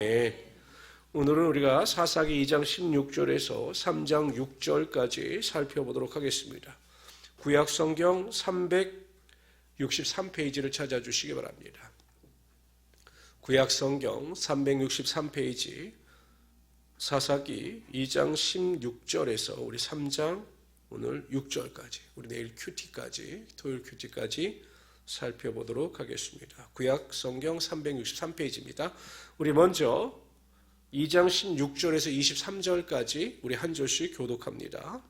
네, 오늘은 우리가 사사기 2장 16절에서 3장 6절까지 살펴보도록 하겠습니다. 구약성경 363페이지를 찾아주시기 바랍니다. 구약성경 363페이지 사사기 2장 16절에서 우리 3장 오늘 6절까지 우리 내일 큐티까지 토요일 큐티까지 살펴보도록 하겠습니다. 구약성경 363페이지입니다. 우리 먼저 2장 16절에서 23절까지 우리 한 절씩 교독합니다.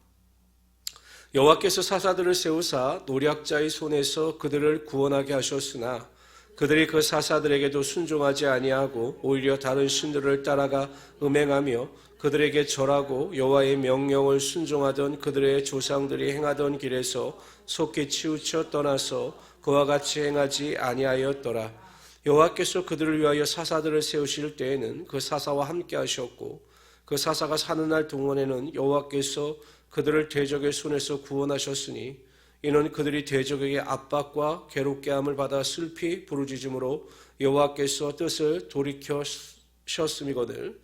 여호와께서 사사들을 세우사 노략자의 손에서 그들을 구원하게 하셨으나 그들이 그 사사들에게도 순종하지 아니하고 오히려 다른 신들을 따라가 음행하며 그들에게 절하고 여호와의 명령을 순종하던 그들의 조상들이 행하던 길에서 속히 치우쳐 떠나서 그와 같이 행하지 아니하였더라. 여호와께서 그들을 위하여 사사들을 세우실 때에는 그 사사와 함께 하셨고 그 사사가 사는 날 동안에는 여호와께서 그들을 대적의 손에서 구원하셨으니 이는 그들이 대적에게 압박과 괴롭게 함을 받아 슬피 부르짖음으로 여호와께서 뜻을 돌이켜셨음이거늘.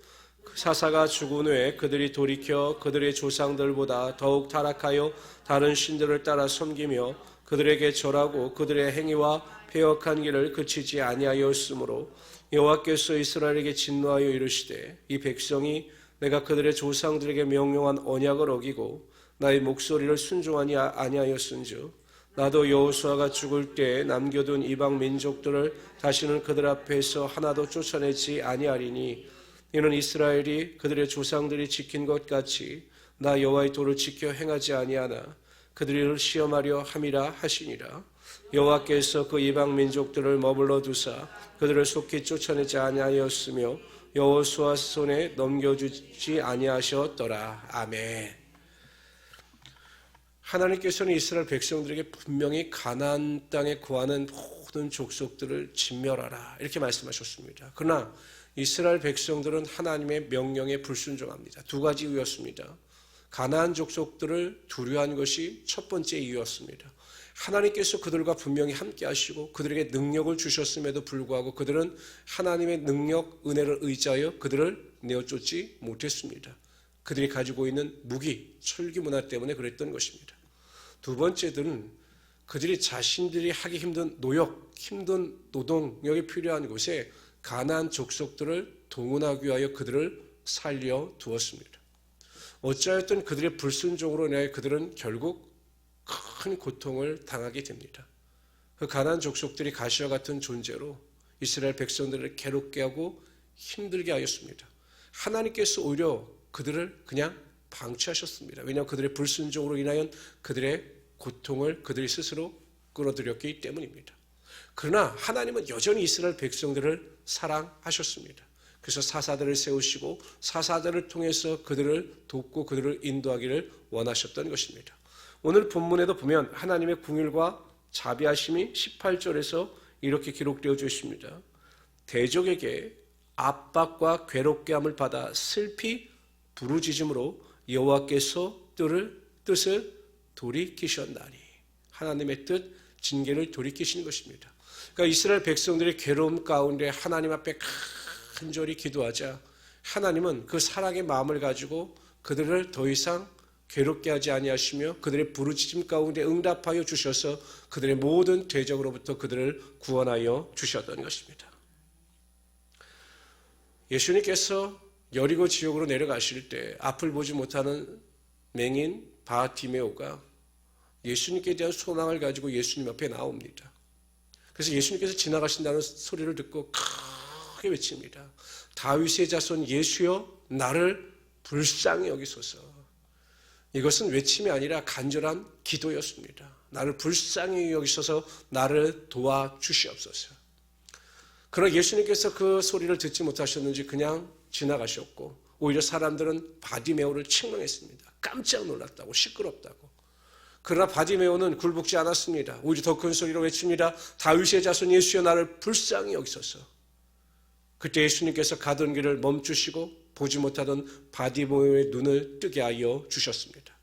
사사가 죽은 후에 그들이 돌이켜 그들의 조상들보다 더욱 타락하여 다른 신들을 따라 섬기며 그들에게 절하고 그들의 행위와 패역한 길을 그치지 아니하였으므로 여호와께서 이스라엘에게 진노하여 이르시되 이 백성이 내가 그들의 조상들에게 명령한 언약을 어기고 나의 목소리를 순종하니 아니하였은즉 나도 여호수아가 죽을 때에 남겨둔 이방 민족들을 다시는 그들 앞에서 하나도 쫓아내지 아니하리니 이는 이스라엘이 그들의 조상들이 지킨 것 같이 나 여호와의 도를 지켜 행하지 아니하나 그들을 시험하려 함이라 하시니라. 여호와께서 그 이방 민족들을 머물러 두사 그들을 속히 쫓아내지 아니하였으며 여호수아 손에 넘겨주지 아니하셨더라. 아멘. 하나님께서는 이스라엘 백성들에게 분명히 가나안 땅에 거하는 모든 족속들을 진멸하라 이렇게 말씀하셨습니다. 그러나 이스라엘 백성들은 하나님의 명령에 불순종합니다. 두 가지 이유였습니다. 가나안 족속들을 두려워한 것이 첫 번째 이유였습니다. 하나님께서 그들과 분명히 함께 하시고 그들에게 능력을 주셨음에도 불구하고 그들은 하나님의 능력, 은혜를 의지하여 그들을 내어쫓지 못했습니다. 그들이 가지고 있는 무기, 철기 문화 때문에 그랬던 것입니다. 두 번째는 그들이 자신들이 하기 힘든 노역, 힘든 노동력이 필요한 곳에 가나안 족속들을 동원하기 위하여 그들을 살려두었습니다. 어찌하였든 그들의 불순종으로 인하여 그들은 결국 큰 고통을 당하게 됩니다. 그 가나안 족속들이 가시와 같은 존재로 이스라엘 백성들을 괴롭게 하고 힘들게 하였습니다. 하나님께서 오히려 그들을 그냥 방치하셨습니다. 왜냐하면 그들의 불순종으로 인하여 그들의 고통을 그들이 스스로 끌어들였기 때문입니다. 그러나 하나님은 여전히 이스라엘 백성들을 사랑하셨습니다. 그래서 사사들을 세우시고 사사들을 통해서 그들을 돕고 그들을 인도하기를 원하셨던 것입니다. 오늘 본문에도 보면 하나님의 긍휼과 자비하심이 18절에서 이렇게 기록되어 있습니다. 대적에게 압박과 괴롭게 함을 받아 슬피 부르짖음으로 여호와께서 뜻을 돌이키셨나니 하나님의 뜻, 징계를 돌이키신 것입니다. 그러니까 이스라엘 백성들의 괴로움 가운데 하나님 앞에 간절히 기도하자 하나님은 그 사랑의 마음을 가지고 그들을 더 이상 괴롭게 하지 아니하시며 그들의 부르짖음 가운데 응답하여 주셔서 그들의 모든 대적으로부터 그들을 구원하여 주셨던 것입니다. 예수님께서 여리고 지옥으로 내려가실 때 앞을 보지 못하는 맹인 바티메오가 예수님께 대한 소망을 가지고 예수님 앞에 나옵니다. 그래서 예수님께서 지나가신다는 소리를 듣고 크게 외칩니다. 다윗의 자손 예수여 나를 불쌍히 여기소서. 이것은 외침이 아니라 간절한 기도였습니다. 나를 불쌍히 여기소서 나를 도와주시옵소서. 그러나 예수님께서 그 소리를 듣지 못하셨는지 그냥 지나가셨고 오히려 사람들은 바디메오를 책망했습니다. 깜짝 놀랐다고 시끄럽다고. 그러나 바디메오는 굴복지 않았습니다. 오히려 더 큰 소리로 외칩니다. 다윗의 자손 예수여 나를 불쌍히 여기소서. 그때 예수님께서 가던 길을 멈추시고 보지 못하던 바디메오의 눈을 뜨게 하여 주셨습니다.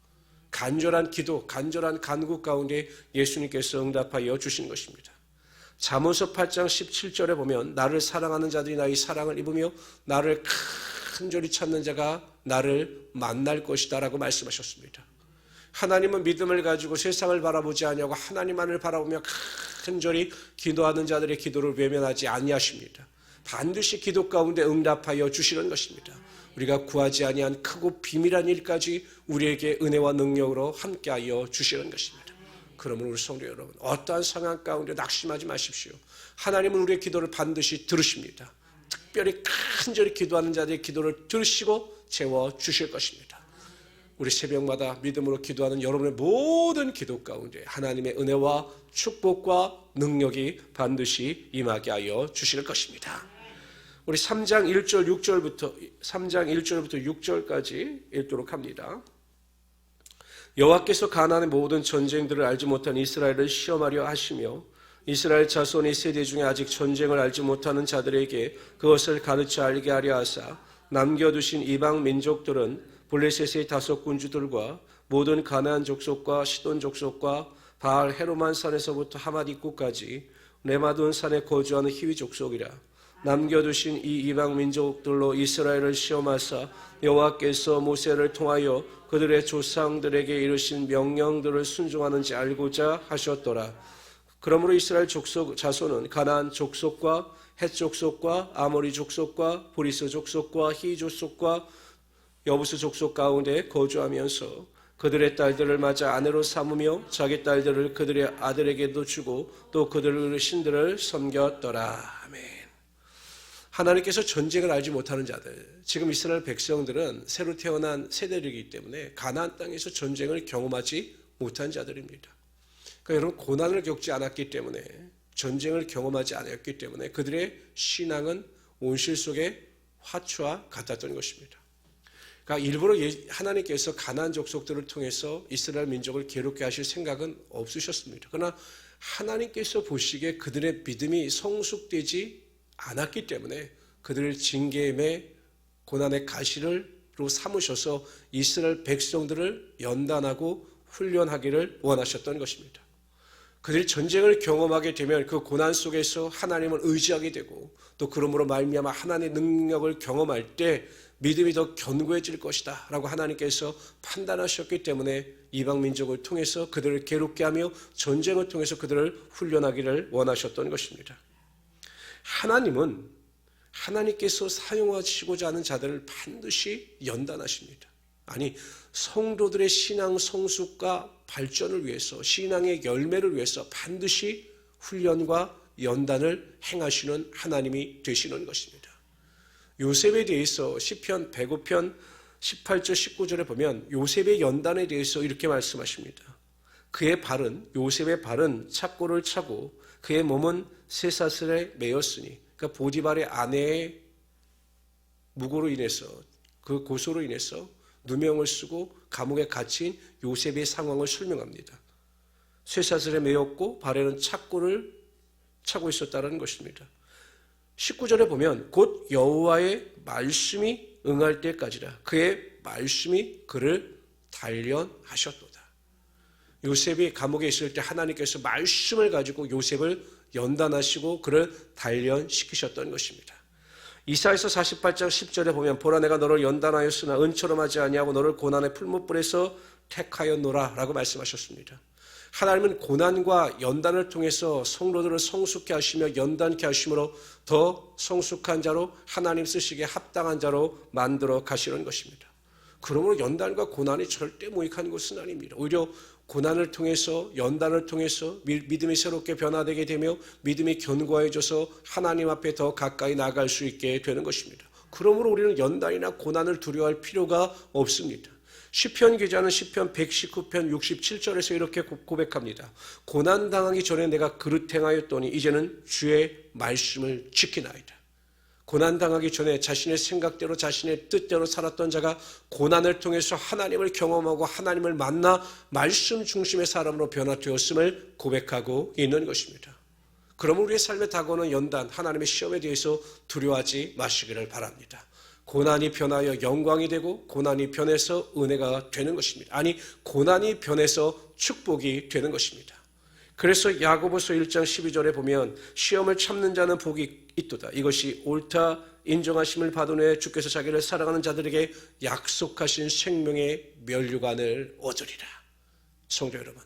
간절한 기도, 간절한 간구 가운데 예수님께서 응답하여 주신 것입니다. 잠언서 8장 17절에 보면 나를 사랑하는 자들이 나의 사랑을 입으며 나를 간절히 찾는 자가 나를 만날 것이다 라고 말씀하셨습니다. 하나님은 믿음을 가지고 세상을 바라보지 아니하고 하나님만을 바라보며 간절히 기도하는 자들의 기도를 외면하지 아니하십니다. 반드시 기도 가운데 응답하여 주시는 것입니다. 우리가 구하지 아니한 크고 비밀한 일까지 우리에게 은혜와 능력으로 함께하여 주시는 것입니다. 그러므로 우리 성도 여러분, 어떠한 상황 가운데 낙심하지 마십시오. 하나님은 우리의 기도를 반드시 들으십니다. 특별히 간절히 기도하는 자들의 기도를 들으시고 채워주실 것입니다. 우리 새벽마다 믿음으로 기도하는 여러분의 모든 기도 가운데 하나님의 은혜와 축복과 능력이 반드시 임하게 하여 주실 것입니다. 우리 3장 1절부터 6절까지 읽도록 합니다. 여호와께서 가나안의 모든 전쟁들을 알지 못한 이스라엘을 시험하려 하시며 이스라엘 자손의 세대 중에 아직 전쟁을 알지 못하는 자들에게 그것을 가르쳐 알게 하려 하사 남겨두신 이방 민족들은 블레셋의 5 군주들과 모든 가나안 족속과 시돈 족속과 바알 헤로만 산에서부터 하맛 입구까지 레마돈 산에 거주하는 히위 족속이라. 남겨두신 이 이방 민족들로 이스라엘을 시험하사 여호와께서 모세를 통하여 그들의 조상들에게 이르신 명령들을 순종하는지 알고자 하셨더라. 그러므로 이스라엘 족속 자손은 가나안 족속과 헷 족속과 아모리 족속과 브리스 족속과 히 족속과 여부스 족속 가운데 거주하면서 그들의 딸들을 맞아 아내로 삼으며 자기 딸들을 그들의 아들에게도 주고 또 그들의 신들을 섬겼더라. 아멘. 하나님께서 전쟁을 알지 못하는 자들, 지금 이스라엘 백성들은 새로 태어난 세대이기 때문에 가나안 땅에서 전쟁을 경험하지 못한 자들입니다. 그러니까 여러분, 고난을 겪지 않았기 때문에, 전쟁을 경험하지 않았기 때문에 그들의 신앙은 온실 속의 화초와 같았던 것입니다. 그러니까 일부러 하나님께서 가나안 족속들을 통해서 이스라엘 민족을 괴롭게 하실 생각은 없으셨습니다. 그러나 하나님께서 보시기에 그들의 믿음이 성숙되지 않았기 때문에 그들을 징계의 고난의 가시로 삼으셔서 이스라엘 백성들을 연단하고 훈련하기를 원하셨던 것입니다. 그들이 전쟁을 경험하게 되면 그 고난 속에서 하나님을 의지하게 되고 또 그러므로 말미암아 하나님의 능력을 경험할 때 믿음이 더 견고해질 것이다 라고 하나님께서 판단하셨기 때문에 이방 민족을 통해서 그들을 괴롭게 하며 전쟁을 통해서 그들을 훈련하기를 원하셨던 것입니다. 하나님은 하나님께서 사용하시고자 하는 자들을 반드시 연단하십니다. 아니, 성도들의 신앙 성숙과 발전을 위해서, 신앙의 열매를 위해서 반드시 훈련과 연단을 행하시는 하나님이 되시는 것입니다. 요셉에 대해서 시편 105편 18절 19절에 보면 요셉의 연단에 대해서 이렇게 말씀하십니다. 요셉의 발은 착고를 차고 그의 몸은 쇠사슬에 매였으니, 그러니까 보디발의 아내의 무고로 인해서, 그 고소로 인해서 누명을 쓰고 감옥에 갇힌 요셉의 상황을 설명합니다. 쇠사슬에 매였고 발에는 착고를 차고 있었다는 것입니다. 19절에 보면 곧 여호와의 말씀이 응할 때까지라 그의 말씀이 그를 단련하셨도다. 요셉이 감옥에 있을 때 하나님께서 말씀을 가지고 요셉을 연단하시고 그를 단련시키셨던 것입니다. 이사야서 48장 10절에 보면 보라 내가 너를 연단하였으나 은처럼 하지 아니하고 너를 고난의 풀무불에서 택하였노라 라고 말씀하셨습니다. 하나님은 고난과 연단을 통해서 성도들을 성숙케 하시며 연단케 하심으로 더 성숙한 자로 하나님 쓰시기에 합당한 자로 만들어 가시는 것입니다. 그러므로 연단과 고난이 절대 무익한 것은 아닙니다. 오히려 고난을 통해서, 연단을 통해서 믿음이 새롭게 변화되게 되며 믿음이 견고해져서 하나님 앞에 더 가까이 나아갈 수 있게 되는 것입니다. 그러므로 우리는 연단이나 고난을 두려워할 필요가 없습니다. 시편 기자는 시편 119편 67절에서 이렇게 고백합니다. 고난당하기 전에 내가 그릇 행하였더니 이제는 주의 말씀을 지키나이다. 고난당하기 전에 자신의 생각대로 자신의 뜻대로 살았던 자가 고난을 통해서 하나님을 경험하고 하나님을 만나 말씀 중심의 사람으로 변화되었음을 고백하고 있는 것입니다. 그러면 우리의 삶에 다가오는 연단, 하나님의 시험에 대해서 두려워하지 마시기를 바랍니다. 고난이 변하여 영광이 되고 고난이 변해서 은혜가 되는 것입니다. 아니, 고난이 변해서 축복이 되는 것입니다. 그래서 야고보서 1장 12절에 보면 시험을 참는 자는 복이 있도다. 이것이 옳다 인정하심을 받은 후에 주께서 자기를 사랑하는 자들에게 약속하신 생명의 면류관을 얻으리라. 성도 여러분,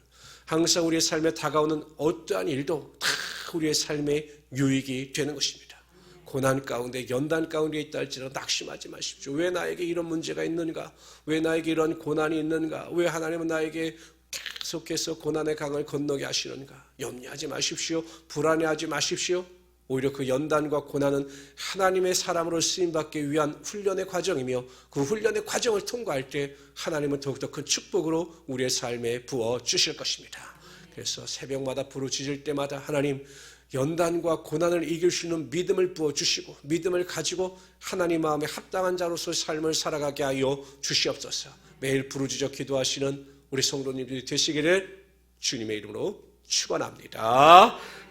항상 우리의 삶에 다가오는 어떠한 일도 다 우리의 삶의 유익이 되는 것입니다. 고난 가운데 연단 가운데 있다 할지라도 낙심하지 마십시오. 왜 나에게 이런 문제가 있는가? 왜 나에게 이런 고난이 있는가? 왜 하나님은 나에게 계속해서 고난의 강을 건너게 하시는가? 염려하지 마십시오. 불안해하지 마십시오. 오히려 그 연단과 고난은 하나님의 사람으로 쓰임받기 위한 훈련의 과정이며 그 훈련의 과정을 통과할 때 하나님은 더욱더 큰 축복으로 우리의 삶에 부어주실 것입니다. 그래서 새벽마다 부르짖을 때마다 하나님 연단과 고난을 이길 수 있는 믿음을 부어주시고 믿음을 가지고 하나님 마음에 합당한 자로서 삶을 살아가게 하여 주시옵소서. 매일 부르짖어 기도하시는 우리 성도님들이 되시기를 주님의 이름으로 축원합니다.